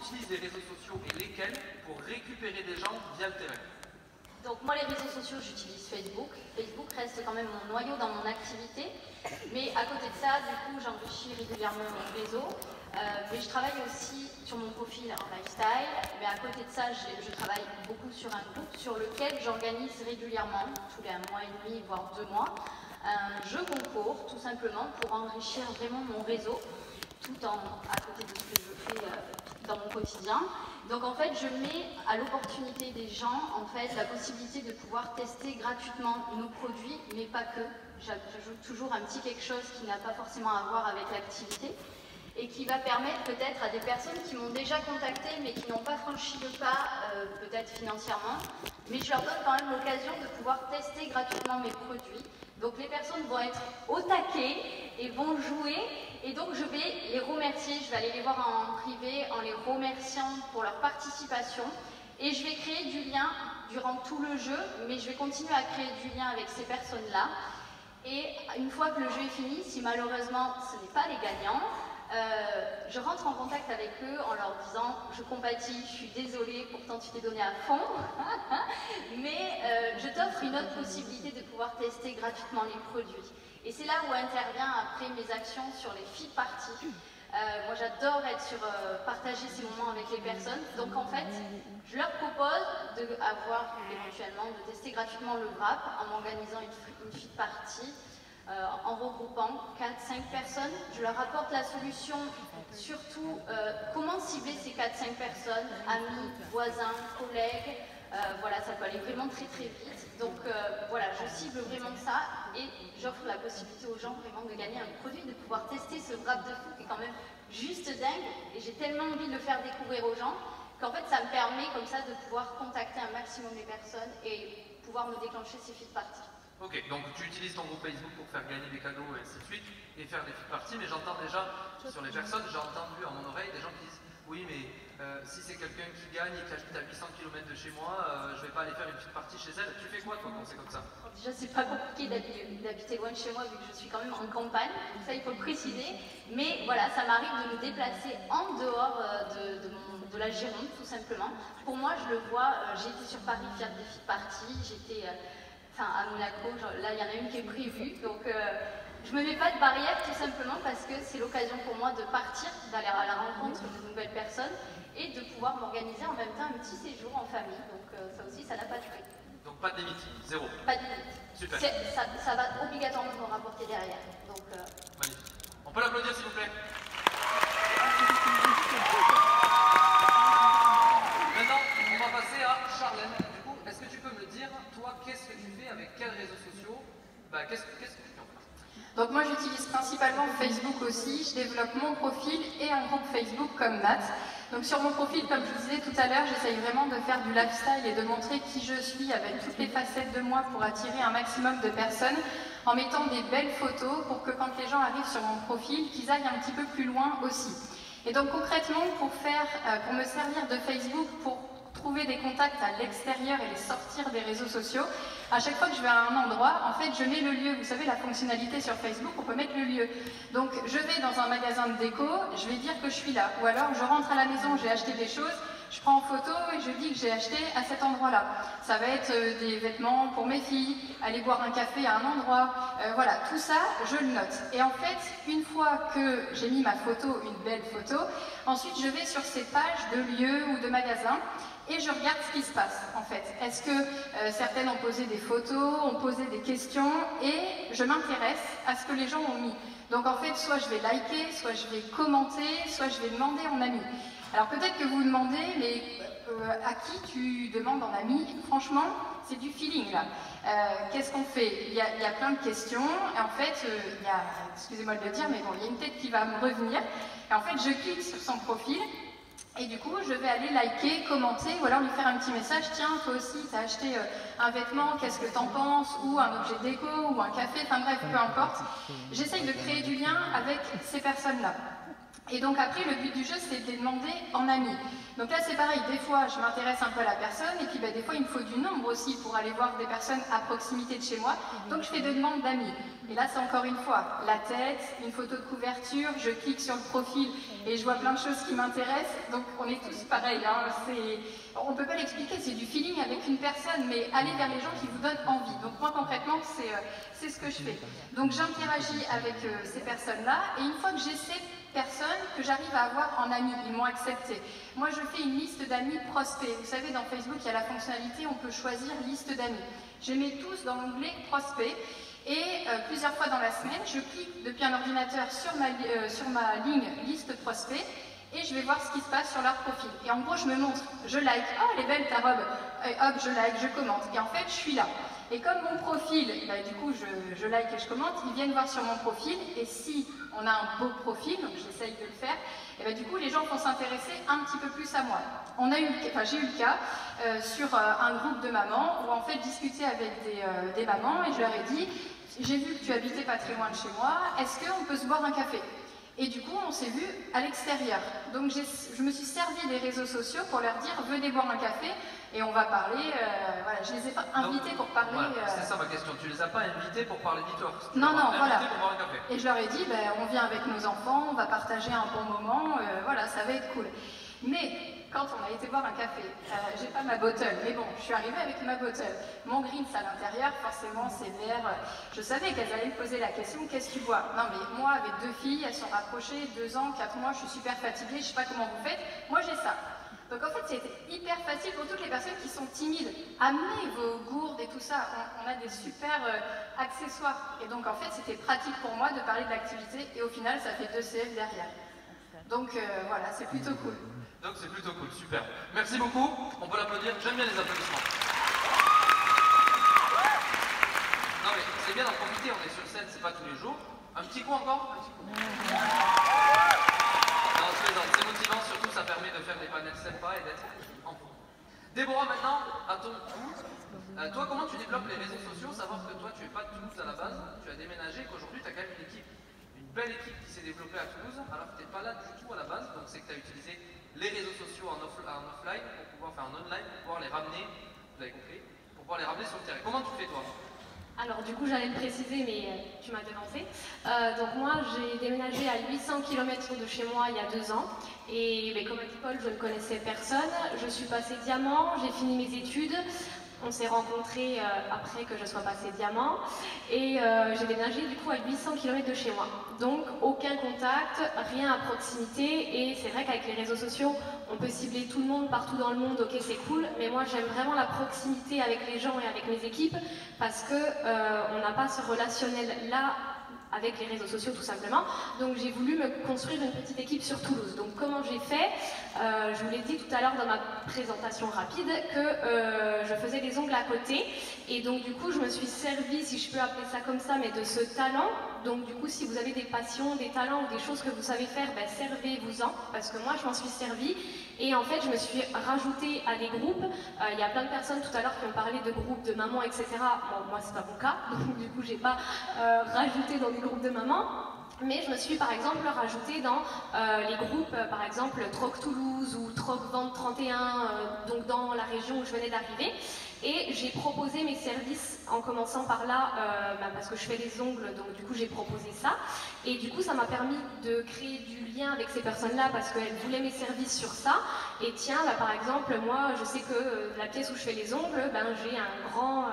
utilisent les réseaux sociaux et lesquels pour récupérer des gens via le terrain? Donc moi les réseaux sociaux j'utilise Facebook. Facebook reste quand même mon noyau dans mon activité. Mais à côté de ça, du coup j'enrichis régulièrement mon réseau. Mais je travaille aussi sur mon profil en lifestyle. Mais à côté de ça, je travaille beaucoup sur un groupe sur lequel j'organise régulièrement, tous les 1 mois et demi, voire 2 mois, un jeu concours, tout simplement pour enrichir vraiment mon réseau, tout à côté de ce que je fais dans mon quotidien. Donc en fait, je mets à l'opportunité des gens en fait la possibilité de pouvoir tester gratuitement nos produits, mais pas que. J'ajoute toujours un petit quelque chose qui n'a pas forcément à voir avec l'activité et qui va permettre peut-être à des personnes qui m'ont déjà contacté mais qui n'ont pas franchi le pas, peut-être financièrement, mais je leur donne quand même l'occasion de pouvoir tester gratuitement mes produits. Donc les personnes vont être au taquet et vont jouer, et donc je vais les remercier, je vais aller les voir en privé en les remerciant pour leur participation, et je vais créer du lien durant tout le jeu, mais je vais continuer à créer du lien avec ces personnes-là. Et une fois que le jeu est fini, si malheureusement ce n'est pas les gagnants, je rentre en contact avec eux en leur disant « Je compatis, je suis désolée, pourtant tu t'es donné à fond, mais je t'offre une autre possibilité de pouvoir tester gratuitement les produits. » Et c'est là où intervient après mes actions sur les feed parties. Moi j'adore être partager ces moments avec les personnes, donc en fait je leur propose éventuellement de tester gratuitement le wrap en m'organisant une feed party. En regroupant 4-5 personnes, je leur apporte la solution, surtout comment cibler ces 4-5 personnes, amis, voisins, collègues, voilà, ça peut aller vraiment très très vite. Donc voilà, je cible vraiment ça et j'offre la possibilité aux gens vraiment de gagner un produit, de pouvoir tester ce wrap de fou qui est quand même juste dingue, et j'ai tellement envie de le faire découvrir aux gens qu'en fait ça me permet comme ça de pouvoir contacter un maximum de personnes et pouvoir me déclencher ces feed parties. Ok, donc tu utilises ton groupe Facebook pour faire gagner des cadeaux et ainsi de suite, et faire des feed parties, mais j'entends déjà sur les personnes, j'ai entendu à mon oreille des gens qui disent oui, mais si c'est quelqu'un qui gagne et qui habite à 800 km de chez moi, je vais pas aller faire une feed partie chez elle. Tu fais quoi toi quand c'est comme ça? Déjà c'est pas compliqué d'habiter loin de chez moi vu que je suis quand même en campagne, ça il faut le préciser, mais voilà, ça m'arrive de me déplacer en dehors de la Gironde tout simplement. Pour moi je le vois, j'ai été sur Paris faire des feed parties, j'étais à Monaco, là il y en a une qui est prévue, donc je me mets pas de barrière tout simplement parce que c'est l'occasion pour moi de partir, d'aller à la rencontre de nouvelles personnes et de pouvoir m'organiser en même temps un petit séjour en famille, donc ça aussi ça n'a pas de prix. Donc pas de limite, zéro. Pas de limite. Super. Ça va obligatoirement me rapporter derrière. Donc, magnifique. On peut l'applaudir s'il vous plaît. Maintenant, on va passer à Charlène. Du coup, est-ce que tu peux me dire, toi, qu'est-ce que tu fais avec quels réseaux sociaux? Qu'est-ce que tu fais en fait? Donc moi j'utilise principalement Facebook aussi, je développe mon profil et un groupe Facebook comme Nat. Donc sur mon profil, comme je vous disais tout à l'heure, j'essaye vraiment de faire du lifestyle et de montrer qui je suis avec toutes les facettes de moi pour attirer un maximum de personnes en mettant des belles photos pour que quand les gens arrivent sur mon profil, qu'ils aillent un petit peu plus loin aussi. Et donc concrètement, pour me servir de Facebook, pour trouver des contacts à l'extérieur et les sortir des réseaux sociaux, à chaque fois que je vais à un endroit, en fait, je mets le lieu. Vous savez, la fonctionnalité sur Facebook, on peut mettre le lieu. Donc, je vais dans un magasin de déco, je vais dire que je suis là. Ou alors, je rentre à la maison, j'ai acheté des choses, je prends en photo et je dis que j'ai acheté à cet endroit-là. Ça va être des vêtements pour mes filles, aller boire un café à un endroit. Voilà, tout ça, je le note. Et en fait, une fois que j'ai mis ma photo, une belle photo, ensuite, je vais sur ces pages de lieux ou de magasins et je regarde ce qui se passe en fait. Est-ce que certaines ont posé des photos, ont posé des questions, et je m'intéresse à ce que les gens ont mis. Donc en fait, soit je vais liker, soit je vais commenter, soit je vais demander en ami. Alors peut-être que vous vous demandez, mais à qui tu demandes en ami? Franchement, c'est du feeling là. Qu'est-ce qu'on fait? Il y a plein de questions, et en fait, il y a, excusez-moi de le dire, mais bon, il y a une tête qui va me revenir, et en fait, je clique sur son profil, et du coup, je vais aller liker, commenter, ou alors lui faire un petit message. Tiens, toi aussi, tu as acheté un vêtement, qu'est-ce que t'en penses? Ou un objet déco, ou un café, enfin bref, peu importe. J'essaye de créer du lien avec ces personnes-là. Et donc après, le but du jeu, c'est de les demander en amis. Donc là, c'est pareil, des fois, je m'intéresse un peu à la personne, et puis des fois, il me faut du nombre aussi pour aller voir des personnes à proximité de chez moi. Donc je fais des demandes d'amis. Et là, c'est encore une fois, la tête, une photo de couverture, je clique sur le profil et je vois plein de choses qui m'intéressent. Donc on est tous pareils, hein. On ne peut pas l'expliquer, c'est du feeling avec une personne, mais aller vers les gens qui vous donnent envie. Donc moi, concrètement, c'est ce que je fais. Donc j'interagis avec ces personnes-là, et une fois que j'ai ces personnes que j'arrive à avoir en amis, ils m'ont accepté. Moi, je fais une liste d'amis prospects. Vous savez, dans Facebook, il y a la fonctionnalité, on peut choisir liste d'amis. Je les mets tous dans l'onglet prospects, et plusieurs fois dans la semaine, je clique depuis un ordinateur sur ma ligne liste prospects, et je vais voir ce qui se passe sur leur profil. Et en gros, je me montre, je like, oh, elle est belle ta robe, et hop, je like, je commente. Et en fait, je suis là. Et comme mon profil, du coup, je like et je commente, ils viennent voir sur mon profil, et si on a un beau profil, donc j'essaye de le faire, et du coup, les gens vont s'intéresser un petit peu plus à moi. J'ai eu le cas sur un groupe de mamans, où en fait, je discutais avec des mamans, et je leur ai dit, j'ai vu que tu habitais pas très loin de chez moi, est-ce qu'on peut se boire un café ? Et du coup, on s'est vu à l'extérieur. Donc, je me suis servi des réseaux sociaux pour leur dire, venez boire un café et on va parler. Voilà, je les ai pas invités pour parler. Voilà, c'est ça ma question. Tu les as pas invités pour parler d'histoire. Non, voilà. Pour boire un café. Et je leur ai dit, on vient avec nos enfants, on va partager un bon moment. Voilà, ça va être cool. Mais quand on a été boire un café, j'ai pas ma bottle, mais bon, je suis arrivée avec ma bottle. Mon Greens à l'intérieur, forcément, c'est vert. Je savais qu'elles allaient me poser la question, qu'est-ce que tu bois? Non, mais moi, avec 2 filles, elles sont rapprochées, 2 ans, 4 mois, je suis super fatiguée, je sais pas comment vous faites. Moi, j'ai ça. Donc en fait, c'était hyper facile pour toutes les personnes qui sont timides. Amenez vos gourdes et tout ça. On a des super accessoires. Et donc en fait, c'était pratique pour moi de parler de l'activité. Et au final, ça fait 2 CF derrière. Donc voilà, c'est plutôt cool. Donc c'est plutôt cool, super. Merci beaucoup, on peut l'applaudir, j'aime bien les applaudissements. Non mais c'est bien d'en profiter, on est sur scène, c'est pas tous les jours. Un petit coup encore? Un petit coup. Non, c'est motivant, surtout ça permet de faire des panels sympas et d'être en forme. Déborah, maintenant, à ton tour. Toi, comment tu développes les réseaux sociaux? Savoir que toi, tu n'es pas de Toulouse à la base, tu as déménagé et qu'aujourd'hui, tu as quand même une équipe. Une belle équipe qui s'est développée à Toulouse, alors que tu n'es pas là du tout à la base, donc c'est que tu as utilisé les réseaux sociaux en offline, pour pouvoir faire en online, pour pouvoir les ramener, vous avez compris, pour pouvoir les ramener sur le terrain. Comment tu fais toi? Alors du coup j'allais le préciser mais tu m'as devancé. Donc moi j'ai déménagé à 800 km de chez moi il y a 2 ans et comme a dit Paul, je ne connaissais personne. Je suis passée diamant, j'ai fini mes études. On s'est rencontrés après que je sois passée diamant et j'ai déménagé du coup à 800 km de chez moi. Donc aucun contact, rien à proximité et c'est vrai qu'avec les réseaux sociaux, on peut cibler tout le monde partout dans le monde, ok c'est cool, mais moi j'aime vraiment la proximité avec les gens et avec mes équipes parce que on n'a pas ce relationnel là avec les réseaux sociaux tout simplement. Donc j'ai voulu me construire une petite équipe sur Toulouse. Donc comment j'ai fait? Je vous l'ai dit tout à l'heure dans ma présentation rapide que je faisais des ongles à côté et donc du coup je me suis servie, si je peux appeler ça comme ça, mais de ce talent. Donc du coup si vous avez des passions, des talents ou des choses que vous savez faire, servez-vous-en parce que moi je m'en suis servie et en fait je me suis rajoutée à des groupes. Il y a plein de personnes tout à l'heure qui ont parlé de groupes de mamans etc. Bon, moi c'est pas mon cas, donc du coup j'ai pas rajouté dans des groupes de mamans. Mais je me suis par exemple rajoutée dans les groupes, par exemple Troc Toulouse ou Troc Vente 31, donc dans la région où je venais d'arriver. Et j'ai proposé mes services en commençant par là, parce que je fais des ongles, donc du coup j'ai proposé ça. Et du coup ça m'a permis de créer du lien avec ces personnes-là parce qu'elles voulaient mes services sur ça. Et tiens, là par exemple, moi je sais que la pièce où je fais les ongles, j'ai un grand...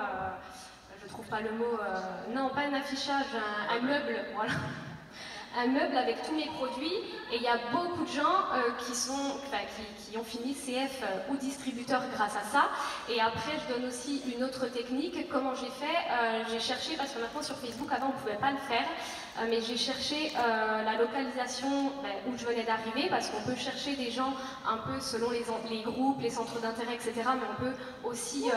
je trouve pas le mot... non, pas un affichage, un meuble, voilà. Un meuble avec tous mes produits et il y a beaucoup de gens qui ont fini CF ou distributeur grâce à ça. Et après je donne aussi une autre technique. Comment j'ai fait? J'ai cherché, parce que maintenant sur Facebook avant on ne pouvait pas le faire, mais j'ai cherché la localisation où je venais d'arriver parce qu'on peut chercher des gens un peu selon les groupes, les centres d'intérêt etc. Mais on peut aussi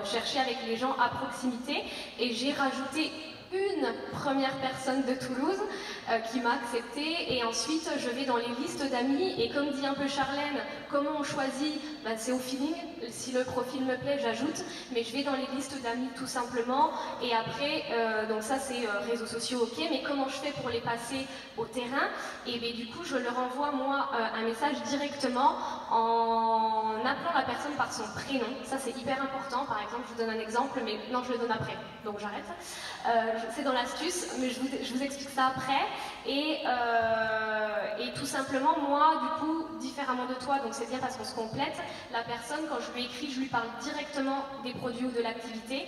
chercher avec les gens à proximité et j'ai rajouté une première personne de Toulouse qui m'a acceptée, et ensuite je vais dans les listes d'amis, et comme dit un peu Charlène, comment on choisit, ben, c'est au feeling. Si le profil me plaît, j'ajoute, mais je vais dans les listes d'amis tout simplement, et après, donc ça c'est réseaux sociaux, ok, mais comment je fais pour les passer au terrain? Et bien du coup je leur envoie moi un message directement en appelant la personne par son prénom. Ça c'est hyper important. Par exemple, je vous donne un exemple, mais non, je le donne après, donc j'arrête. C'est dans l'astuce, mais je vous explique ça après. Et tout simplement, moi, du coup, différemment de toi, donc c'est bien parce qu'on se complète, la personne, quand je lui écris, je lui parle directement des produits ou de l'activité.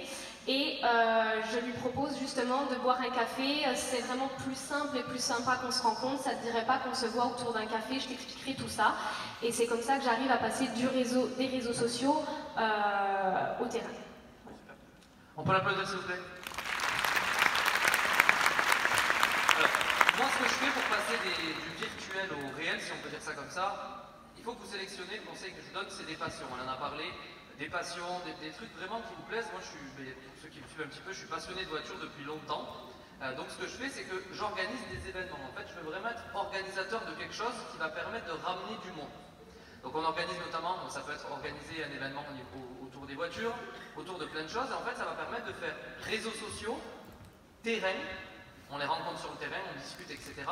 Et je lui propose justement de boire un café. C'est vraiment plus simple et plus sympa qu'on se rencontre. Ça ne te dirait pas qu'on se voit autour d'un café, je t'expliquerai tout ça. Et c'est comme ça que j'arrive à passer des réseaux sociaux au terrain. On peut l'applaudir s'il vous plaît. Alors, moi ce que je fais pour passer du virtuel au réel, si on peut dire ça comme ça, il faut que vous sélectionnez, le conseil que je vous donne, c'est des passions. On en a parlé. Des passions, des trucs vraiment qui vous plaisent. Moi, pour ceux qui me suivent un petit peu, je suis passionné de voiture depuis longtemps. Donc ce que je fais, c'est que j'organise des événements. En fait, je veux vraiment être organisateur de quelque chose qui va permettre de ramener du monde. Donc on organise notamment, ça peut être organiser un événement autour des voitures, autour de plein de choses. Et en fait, ça va permettre de faire réseaux sociaux, terrain, on les rencontre sur le terrain, on discute, etc.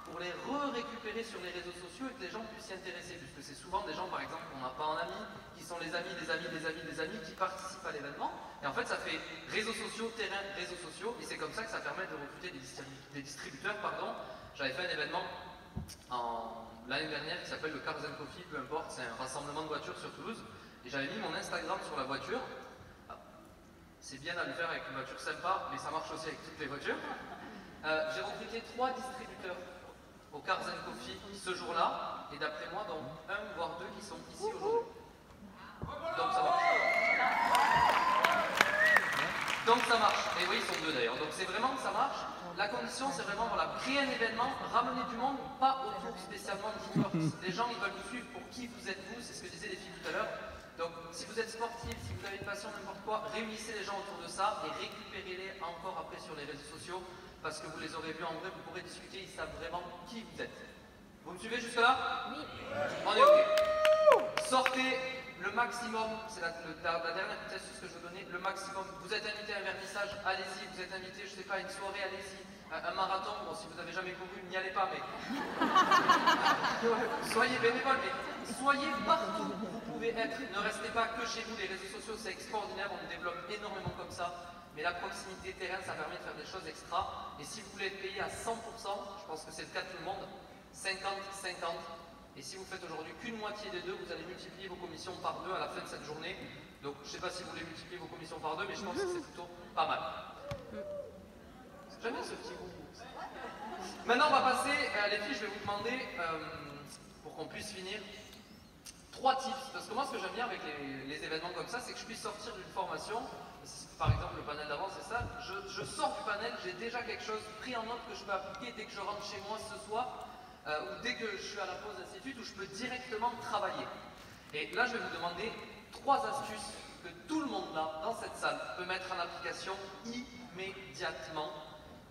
Pour les récupérer sur les réseaux sociaux et que les gens puissent s'y intéresser. Puisque c'est souvent des gens, par exemple, qu'on n'a pas en amis, qui sont les amis des amis des amis des amis qui participent à l'événement. Et en fait, ça fait réseaux sociaux, terrain, réseaux sociaux. Et c'est comme ça que ça permet de recruter des distributeurs. J'avais fait un événement l'année dernière qui s'appelle le Cars and Coffee, peu importe, c'est un rassemblement de voitures sur Toulouse. Et j'avais mis mon Instagram sur la voiture. C'est bien à le faire avec une voiture sympa, mais ça marche aussi avec toutes les voitures. J'ai recruté 3 distributeurs au Cars and Coffee ce jour-là, et d'après moi, donc 1 voire 2 qui sont ici aujourd'hui. Donc ça marche. Donc ça marche. Et oui, ils sont 2 d'ailleurs. Donc c'est vraiment que ça marche. La condition, c'est vraiment, voilà, créer un événement, ramener du monde, pas autour spécialement d'e-sports. Les gens, ils veulent vous suivre pour qui vous êtes vous, c'est ce que disaient les filles tout à l'heure. Donc si vous êtes sportif, si vous avez une passion, n'importe quoi, réunissez les gens autour de ça et récupérez-les encore après sur les réseaux sociaux. Parce que vous les aurez vus en vrai, vous pourrez discuter, ils savent vraiment qui vous êtes. Vous me suivez jusque-là? Oui. On est ok. Sortez le maximum, c'est la dernière petite astuce que je veux donner, le maximum. Vous êtes invité à un vernissage, allez-y. Vous êtes invité, je sais pas, à une soirée, allez-y. Un marathon, bon, si vous n'avez jamais couru, n'y allez pas, mais... soyez bénévole, mais soyez partout où vous pouvez être. Ne restez pas que chez vous, les réseaux sociaux, c'est extraordinaire, on développe énormément comme ça. Mais la proximité terrain, ça permet de faire des choses extra. Et si vous voulez être payé à 100%, je pense que c'est le cas de tout le monde, 50-50. Et si vous faites aujourd'hui qu'une moitié des deux, vous allez multiplier vos commissions par 2 à la fin de cette journée. Donc je ne sais pas si vous voulez multiplier vos commissions par 2, mais je pense que c'est plutôt pas mal. J'aime bien ce petit goût. Maintenant, on va passer, les filles, je vais vous demander, pour qu'on puisse finir, 3 tips. Parce que moi, ce que j'aime bien avec les événements comme ça, c'est que je puisse sortir d'une formation. Par exemple, le panel d'avant, c'est ça. Je sors du panel, j'ai déjà quelque chose pris en note que je peux appliquer dès que je rentre chez moi ce soir, ou dès que je suis à la pause, ainsi de suite, où je peux directement travailler. Et là, je vais vous demander 3 astuces que tout le monde là, dans cette salle, peut mettre en application immédiatement.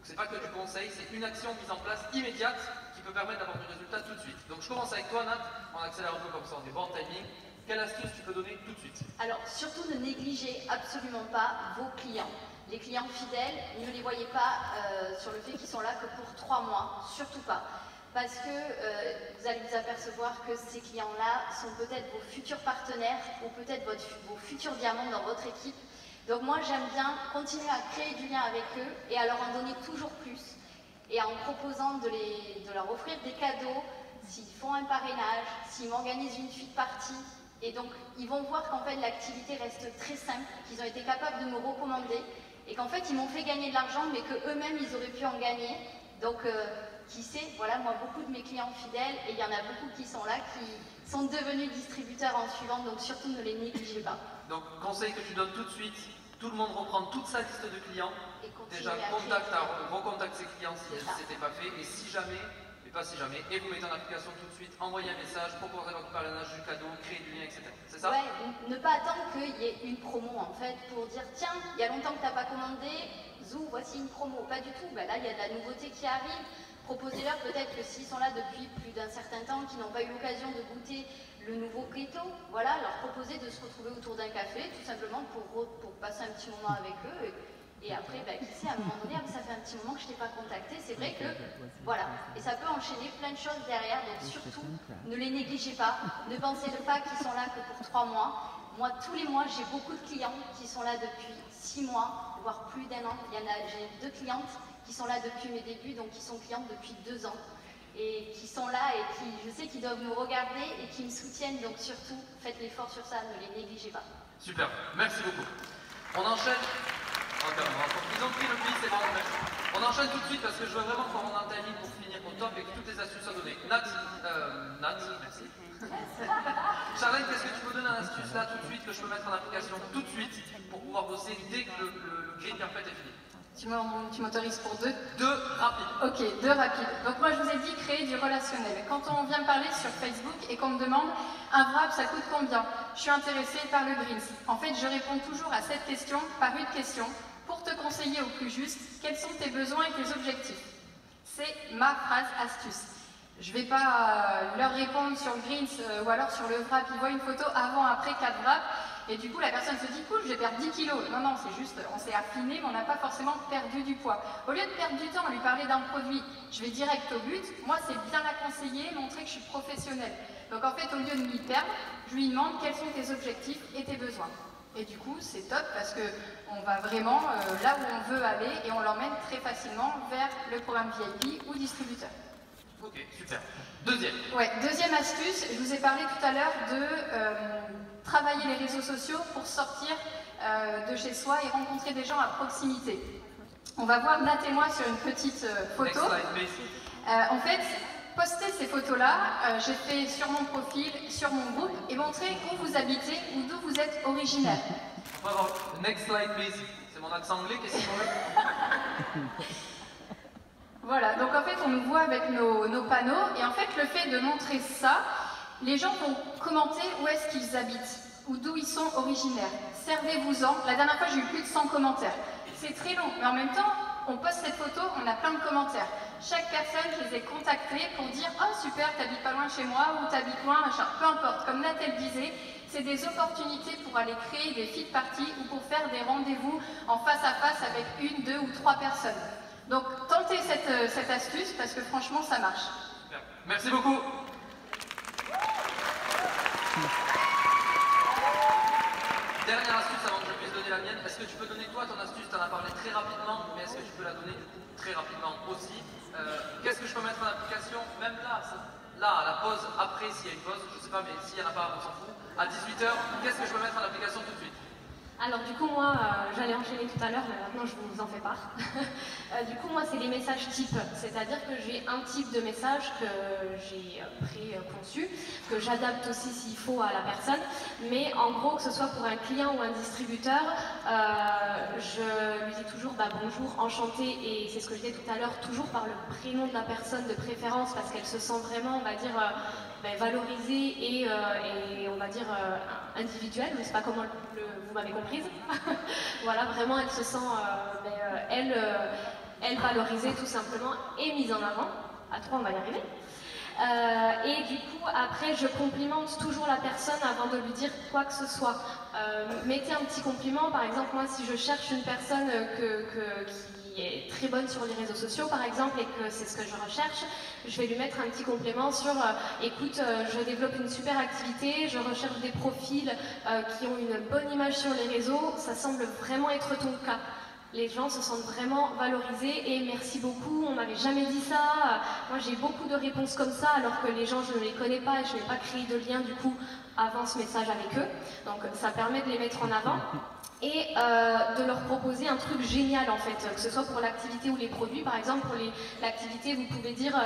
C'est pas que du conseil, c'est une action mise en place immédiate qui peut permettre d'avoir du résultat tout de suite. Donc je commence avec toi, Nat, on accélère un peu comme ça, on est bon en timing. Quelle astuce tu peux donner tout de suite? Alors, surtout ne négligez absolument pas vos clients. Les clients fidèles, ne les voyez pas sur le fait qu'ils sont là que pour 3 mois, surtout pas. Parce que vous allez vous apercevoir que ces clients-là sont peut-être vos futurs partenaires ou peut-être vos futurs diamants dans votre équipe. Donc moi, j'aime bien continuer à créer du lien avec eux et à leur en donner toujours plus. Et en proposant de leur offrir des cadeaux, s'ils font un parrainage, s'ils m'organisent une suite partie. Et donc, ils vont voir qu'en fait, l'activité reste très simple, qu'ils ont été capables de me recommander et qu'en fait, ils m'ont fait gagner de l'argent, mais qu'eux-mêmes, ils auraient pu en gagner. Donc, qui sait, voilà, moi, beaucoup de mes clients fidèles, et il y en a beaucoup qui sont là, qui sont devenus distributeurs en suivant, donc surtout ne les négligez pas. Donc, conseil que tu donnes tout de suite, tout le monde reprend toute sa liste de clients. Et déjà, recontacte ses clients si ce n'était pas fait, et si jamais, et pas si jamais. Et vous mettez en application tout de suite, envoyez un message, proposez votre parrainage du cadeau, créez du lien, etc. C'est ça? Ouais, ne pas attendre qu'il y ait une promo en fait pour dire tiens, il y a longtemps que tu n'as pas commandé, zou, voici une promo. Pas du tout, ben là il y a de la nouveauté qui arrive. Proposez-leur peut-être que s'ils sont là depuis plus d'un certain temps, qui n'ont pas eu l'occasion de goûter le nouveau keto, voilà, leur proposer de se retrouver autour d'un café, tout simplement pour passer un petit moment avec eux. Et après, bah, qui sait, à un moment donné, ça fait un petit moment que je ne t'ai pas contacté, c'est vrai que, voilà, et ça peut enchaîner plein de choses derrière, donc surtout, ne les négligez pas, ne pensez pas qu'ils sont là que pour 3 mois. Moi, tous les mois, j'ai beaucoup de clients qui sont là depuis 6 mois, voire plus d'1 an. J'ai 2 clientes qui sont là depuis mes débuts, donc qui sont clientes depuis 2 ans, et qui sont là et qui, je sais qu'ils doivent nous regarder et qui me soutiennent, donc surtout, faites l'effort sur ça, ne les négligez pas. Super, merci beaucoup. On enchaîne. Ils ont pris le pli, c'est bon, merci. On enchaîne tout de suite parce que je veux vraiment qu'on rentre dans le timing pour finir au top et que toutes les astuces à donner. Nat, merci. Charlène, qu'est-ce que tu peux donner une astuce là tout de suite que je peux mettre en application tout de suite pour pouvoir bosser dès que le green carpet est fini? Tu m'autorises pour 2? 2 rapides. Ok, 2 rapides. Donc moi je vous ai dit créer du relationnel. Quand on vient me parler sur Facebook et qu'on me demande un wrap ça coûte combien, je suis intéressée par le greens. En fait je réponds toujours à cette question par une question pour te conseiller au plus juste quels sont tes besoins et tes objectifs. C'est ma phrase astuce. Je ne vais pas leur répondre sur le greens ou alors sur le wrap. Ils voient une photo avant, après 4 wraps. Et du coup, la personne se dit, cool, je vais perdre 10 kilos. Non, non, c'est juste, on s'est affiné, mais on n'a pas forcément perdu du poids. Au lieu de perdre du temps à lui parler d'un produit, je vais direct au but. Moi, c'est bien la conseiller, montrer que je suis professionnelle. Donc, en fait, au lieu de m'y perdre, je lui demande quels sont tes objectifs et tes besoins. Et du coup, c'est top parce qu'on va vraiment là où on veut aller et on l'emmène très facilement vers le programme VIP ou distributeur. Ok, super. Deuxième. Ouais, deuxième astuce, je vous ai parlé tout à l'heure de travailler les réseaux sociaux pour sortir de chez soi et rencontrer des gens à proximité. On va voir Nat et moi sur une petite photo. En fait, poster ces photos-là, j'ai fait sur mon profil, sur mon groupe, et montrer où vous habitez ou d'où vous êtes originaire. Next slide, please. C'est mon accent anglais, qu'est-ce qu'on veut? Voilà, donc en fait on nous voit avec nos panneaux et en fait le fait de montrer ça, les gens vont commenter où est-ce qu'ils habitent ou d'où ils sont originaires. Servez-vous-en. La dernière fois j'ai eu plus de 100 commentaires. C'est très long, mais en même temps on poste cette photo, on a plein de commentaires. Chaque personne, je les ai contactés pour dire « Oh super, t'habites pas loin de chez moi » ou « T'habites loin », machin. Peu importe, comme Nathalie disait, c'est des opportunités pour aller créer des feed parties ou pour faire des rendez-vous en face à face avec 1, 2 ou 3 personnes. Donc, tentez cette astuce parce que franchement, ça marche. Merci beaucoup. Dernière astuce avant que je puisse donner la mienne. Est-ce que tu peux donner toi ton astuce? Tu en as parlé très rapidement, mais est-ce que tu peux la donner du coup très rapidement aussi? Qu'est-ce que je peux mettre en application? Même là, à la pause, après, s'il y a une pause, je sais pas, mais s'il n'y en a pas, on s'en fout. À 18h, qu'est-ce que je peux mettre en application tout de suite? Alors du coup moi, j'allais enchaîner tout à l'heure, mais maintenant je vous en fais part. Du coup moi c'est les messages types, c'est-à-dire que j'ai un type de message que j'ai préconçu, que j'adapte aussi s'il faut à la personne, mais en gros que ce soit pour un client ou un distributeur, je lui dis toujours bonjour, enchanté, et c'est ce que je disais tout à l'heure, toujours par le prénom de la personne de préférence, parce qu'elle se sent vraiment, on va dire, valorisée et on va dire individuelle, je ne sais pas comment vous m'avez comprise. Voilà, vraiment elle se sent elle valorisée tout simplement et mise en avant. À 3 on va y arriver. Et du coup après je complimente toujours la personne avant de lui dire quoi que ce soit. Mettez un petit compliment, par exemple moi si je cherche une personne qui est très bonne sur les réseaux sociaux par exemple et que c'est ce que je recherche, je vais lui mettre un petit complément sur écoute, je développe une super activité, je recherche des profils qui ont une bonne image sur les réseaux, ça semble vraiment être ton cas. Les gens se sentent vraiment valorisés et merci beaucoup, on m'avait jamais dit ça. Moi j'ai beaucoup de réponses comme ça alors que les gens je ne les connais pas et je n'ai pas créé de lien du coup avant ce message avec eux. Donc ça permet de les mettre en avant et de leur proposer un truc génial en fait, que ce soit pour l'activité ou les produits. Par exemple pour l'activité vous pouvez dire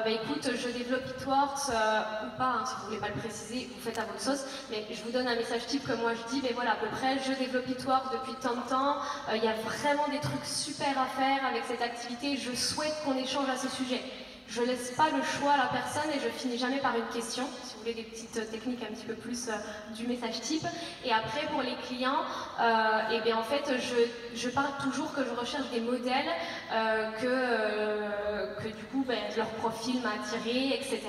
écoute je développe Eatworks ou pas, si vous voulez pas le préciser vous faites à votre sauce, mais je vous donne un message type que moi je dis voilà à peu près je développe Eatworks depuis tant de temps, il y a vraiment des trucs super à faire avec cette activité, je souhaite qu'on échange à ce sujet. je laisse pas le choix à la personne et je finis jamais par une question, si vous voulez des petites techniques un petit peu plus du message type. Et après pour les clients, et bien en fait je parle toujours que je recherche des modèles que du coup leur profil m'a attiré, etc.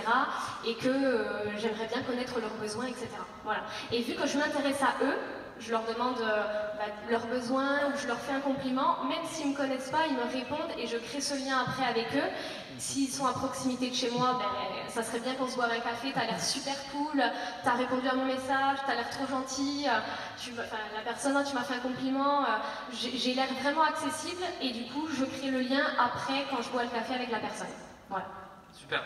Et que j'aimerais bien connaître leurs besoins, etc. Voilà. Et vu que je m'intéresse à eux, je leur demande leurs besoins ou je leur fais un compliment, même s'ils ne me connaissent pas, ils me répondent et je crée ce lien après avec eux. S'ils sont à proximité de chez moi, ça serait bien qu'on se boive un café, t'as l'air super cool, t'as répondu à mon message, t'as l'air trop gentil, la personne, tu m'as fait un compliment, j'ai l'air vraiment accessible et du coup je crée le lien après quand je bois le café avec la personne. Voilà. Super.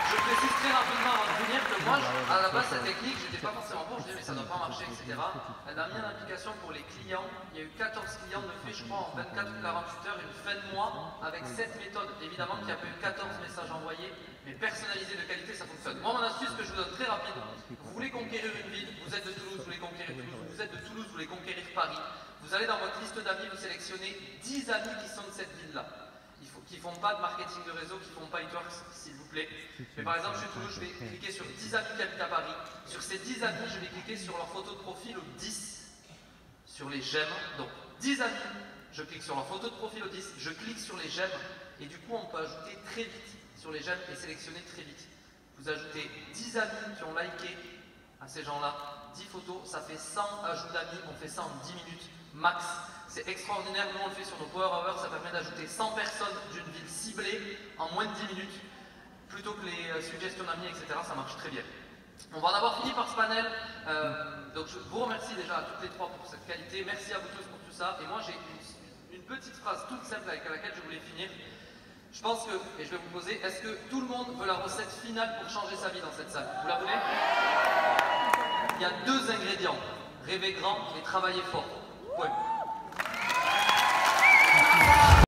Je précise très rapidement avant de venir que moi, à la base, cette technique, j'étais pas forcément pour, je disais mais ça doit pas marcher, etc. Elle a mis en application pour les clients. Il y a eu 14 clients de fait, je crois, en 24 ou 48 heures, une fin de mois, avec cette méthode. Évidemment qu'il y a pas eu 14 messages envoyés, mais personnalisés de qualité, ça fonctionne. Moi, mon astuce que je vous donne très rapide, vous voulez conquérir une ville, vous êtes de Toulouse, vous voulez conquérir Toulouse, vous êtes de Toulouse, vous voulez conquérir Paris, vous allez dans votre liste d'amis, vous sélectionnez 10 amis qui sont de cette ville-là. Qui ne font pas de marketing de réseau, qui ne font pas e-works, s'il vous plaît. Mais par exemple, je suis Toulouse, je vais cliquer sur 10 amis qui habitent à Paris. Sur ces 10 amis, je vais cliquer sur leur photo de profil au 10, sur les j'aime. Donc 10 amis, je clique sur leur photo de profil au 10, je clique sur les j'aime, et du coup, on peut ajouter très vite sur les j'aime et sélectionner très vite. Vous ajoutez 10 amis qui ont liké à ces gens-là, 10 photos, ça fait 100 ajouts d'amis, on fait ça en 10 minutes max. C'est extraordinaire, nous on le fait sur nos Power Hours, ça permet d'ajouter 100 personnes d'une ville ciblée en moins de 10 minutes, plutôt que les suggestions d'amis, etc. Ça marche très bien. On va en avoir fini par ce panel, donc je vous remercie déjà à toutes les trois pour cette qualité, merci à vous tous pour tout ça, et moi j'ai une petite phrase toute simple avec laquelle je voulais finir. Je pense que, et je vais vous poser, est-ce que tout le monde veut la recette finale pour changer sa vie dans cette salle? Vous la voulez? Il y a 2 ingrédients, rêver grand et travailler fort. Ouais.